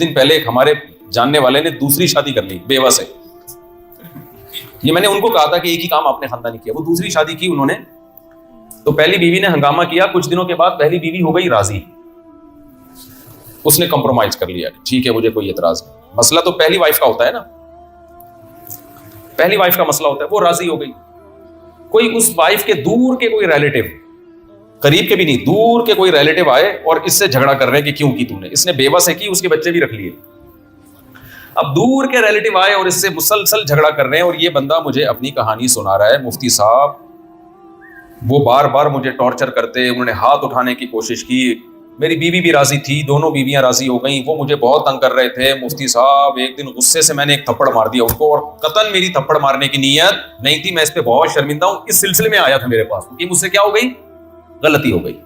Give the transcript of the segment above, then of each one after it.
دن پہلے ایک ہمارے جاننے والے نے دوسری شادی کر لی بیوہ سے. یہ میں نے ان کو کہا تھا کہ ایک ہی کام آپ نے خاندانی کیا. وہ دوسری شادی کی انہوں نے, تو پہلی بیوی نے ہنگامہ کیا, کچھ دنوں کے بعد پہلی بیوی ہو گئی راضی, اس نے کمپرومائز کر لیا, ٹھیک ہے مجھے کوئی اعتراض نہیں. مسئلہ تو پہلی وائف کا ہوتا ہے نا, پہلی وائف کا مسئلہ ہوتا ہے, وہ راضی ہو گئی. کوئی اس وائف کے دور کے کوئی ریلیٹو, قریب کے بھی نہیں, دور کے کوئی ریلیٹو آئے اور اس سے جھگڑا کر رہے ہیں کہ کیوں کی تم نے, اس نے بیوہ سے کی, اس کے بچے بھی رکھ لیے. اب دور کے ریلیٹو آئے اور اس سے مسلسل جھگڑا کر رہے ہیں, اور یہ بندہ مجھے اپنی کہانی سنا رہا ہے, مفتی صاحب وہ بار بار مجھے ٹارچر کرتے, انہوں نے ہاتھ اٹھانے کی کوشش کی, میری بیوی بھی راضی تھی, دونوں بیویاں راضی ہو گئیں, وہ مجھے بہت تنگ کر رہے تھے. مفتی صاحب ایک دن غصے سے میں نے ایک تھپڑ مار دیا ان کو, اور قطعاً میری تھپڑ مارنے کی نیت نہیں تھی, میں اس پہ بہت شرمندہ ہوں. اس سلسلے میں آیا تھا میرے پاس کہ مجھ سے کیا ہو گئی, غلطی ہو گئی.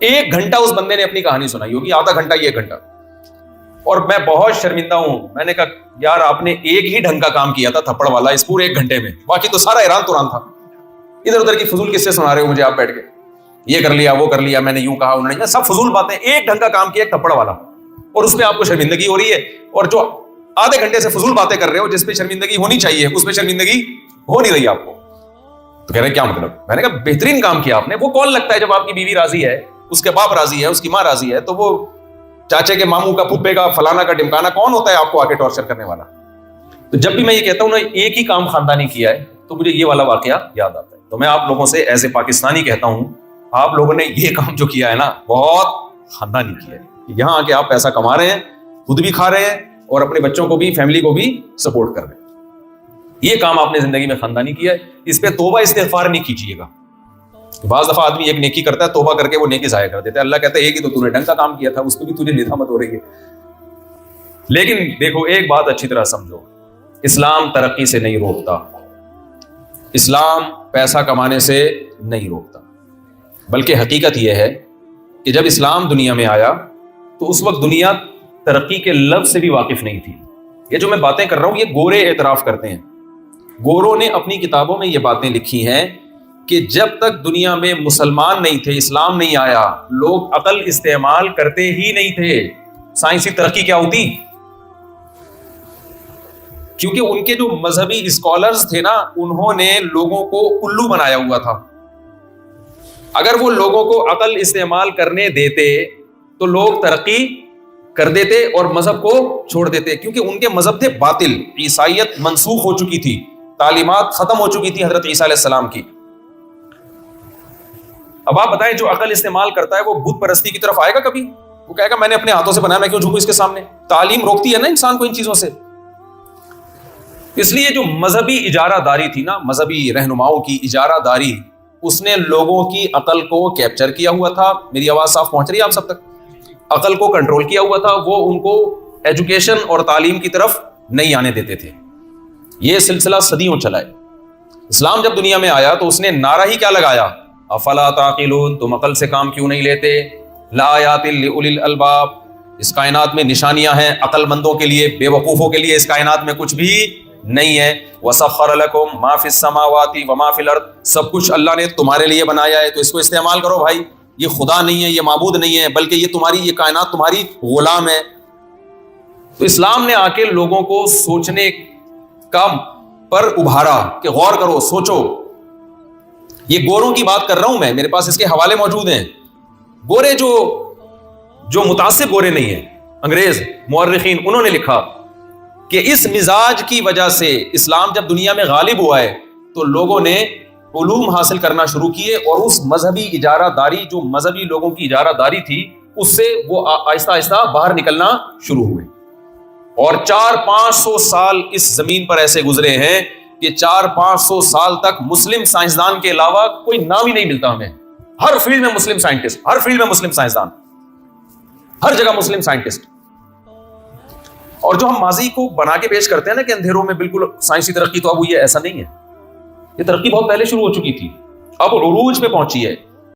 1 گھنٹہ اس بندے نے اپنی کہانی سنائی ہوگی, آدھا گھنٹہ 1 گھنٹہ, اور میں بہت شرمندہ ہوں. میں نے کہا یار آپ نے ایک ہی ڈھنگ کا کام کیا تھا تھپڑ والا اس پورے 1 گھنٹے میں, باقی تو سارا ایران توران تھا. ادھر ادھر کی فضول قصے سنا رہے ہو مجھے آپ بیٹھ کے, یہ کر لیا وہ کر لیا, میں نے یوں کہا انہوں نے, سب فضول باتیں. 1 ڈھنگ کا کام کیا ایک تھپڑ والا, اور اس پہ آپ کو شرمندگی ہو رہی ہے, اور جو آدھے گھنٹے سے فضول باتیں کر رہے ہو جس پہ شرمندگی ہونی چاہیے اس پہ شرمندگی ہو نہیں رہی آپ کو. تو کہہ رہے کیا مطلب؟ میں نے کہا بہترین کام کیا آپ نے. وہ کون لگتا ہے جب آپ کی بیوی راضی ہے, اس کے باپ راضی ہے, اس کی ماں راضی ہے, تو وہ چاچے کے ماموں کا پھپھے کا فلانا کا ڈمکانا کون ہوتا ہے آپ کو آ کے ٹارچر کرنے والا. تو جب بھی میں یہ کہتا ہوں نا ایک ہی کام خاندانی کیا ہے, تو مجھے یہ والا واقعہ یاد آتا ہے. تو میں آپ لوگوں سے ایز اے پاکستانی کہتا ہوں, آپ لوگوں نے یہ کام جو کیا ہے نا بہت خاندانی کیا ہے. یہاں آ کے آپ پیسہ کما رہے ہیں, خود بھی کھا رہے ہیں, اور اپنے بچوں کو بھی, فیملی کو بھی سپورٹ کر رہے ہیں. یہ کام آپ نے زندگی میں خاندانی کیا ہے. اس پہ توبہ استغفار نہیں کیجیے گا. بعض دفعہ آدمی ایک نیکی کرتا ہے, توبہ کر کے وہ نیکی ضائع کر دیتا ہے. اللہ کہتا ہے ایک ہی تو نے ڈھنگ کا کام کیا تھا, اس کو بھی تجھے ندامت ہو رہی ہے. لیکن دیکھو ایک بات اچھی طرح سمجھو, اسلام ترقی سے نہیں روکتا, اسلام پیسہ کمانے سے نہیں روکتا, بلکہ حقیقت یہ ہے کہ جب اسلام دنیا میں آیا تو اس وقت دنیا ترقی کے لفظ سے بھی واقف نہیں تھی. یہ جو میں باتیں کر رہا ہوں یہ گورے اعتراف کرتے ہیں. گوروں نے اپنی کتابوں میں یہ باتیں لکھی ہیں کہ جب تک دنیا میں مسلمان نہیں تھے, اسلام نہیں آیا, لوگ عقل استعمال کرتے ہی نہیں تھے. سائنسی ترقی کیا ہوتی؟ کیونکہ ان کے جو مذہبی اسکالرز تھے نا, انہوں نے لوگوں کو الو بنایا ہوا تھا. اگر وہ لوگوں کو عقل استعمال کرنے دیتے تو لوگ ترقی کر دیتے اور مذہب کو چھوڑ دیتے, کیونکہ ان کے مذہب تھے باطل. عیسائیت منسوخ ہو چکی تھی, تعلیمات ختم ہو چکی تھی حضرت عیسیٰ علیہ السلام کی. اب آپ بتائیں جو عقل استعمال کرتا ہے وہ بت پرستی کی طرف آئے گا کبھی؟ وہ کہے گا میں نے اپنے ہاتھوں سے بنایا, میں کیوں جھکوں اس کے سامنے؟ تعلیم روکتی ہے نا انسان کو ان چیزوں سے. اس لیے جو مذہبی اجارہ داری تھی نا, مذہبی رہنماؤں کی اجارہ داری, اس نے لوگوں کی عقل کو کیپچر کیا ہوا تھا. میری آواز صاف پہنچ رہی ہے آپ سب تک؟ عقل کو کنٹرول کیا ہوا تھا. وہ ان کو ایجوکیشن اور تعلیم کی طرف نہیں آنے دیتے تھے. یہ سلسلہ صدیوں چلا ہے. اسلام جب دنیا میں آیا تو اس نے نعرہ ہی کیا لگایا, افلا تعقلون, تم عقل سے کام کیوں نہیں لیتے, لآیات لأولی الالباب, اس کائنات میں نشانیاں ہیں عقل مندوں کے لیے, بے وقوفوں کے لیے اس کائنات میں کچھ بھی نہیں ہے. وسخر لکم ما فی السماوات وما فی الارض, سب کچھ اللہ نے تمہارے لیے بنایا ہے, تو اس کو استعمال کرو بھائی. یہ خدا نہیں ہے, یہ معبود نہیں ہے, بلکہ یہ تمہاری, یہ کائنات تمہاری غلام ہے. تو اسلام نے آ کے لوگوں کو سوچنے کا پر ابھارا کہ غور کرو, سوچو. یہ گوروں کی بات کر رہا ہوں میں, میرے پاس اس کے حوالے موجود ہیں. گورے جو متعصب گورے نہیں ہیں, انگریز مورخین, انہوں نے لکھا کہ اس مزاج کی وجہ سے اسلام جب دنیا میں غالب ہوا ہے تو لوگوں نے علوم حاصل کرنا شروع کیے, اور اس مذہبی اجارہ داری, جو مذہبی لوگوں کی اجارہ داری تھی, اس سے وہ آہستہ آہستہ باہر نکلنا شروع ہوئے. اور 400-500 سال اس زمین پر ایسے گزرے ہیں کہ 400-500 سال تک مسلم سائنسدان کے علاوہ کوئی نام ہی نہیں ملتا ہمیں. ہر فیلڈ میں مسلم سائنٹسٹ, ہر فیلڈ میں مسلم سائنسدان, ہر جگہ مسلم سائنٹسٹ. اور جو ہم ماضی کو بنا کے پیش کرتے ہیں نا کہ اندھیروں میں بالکل سائنسی ترقی تو اب ہوئی ہے, ایسا نہیں ہے. یہ ترقی بہت پہلے شروع ہو چکی تھی, اب عروج پہ پہنچی ہے.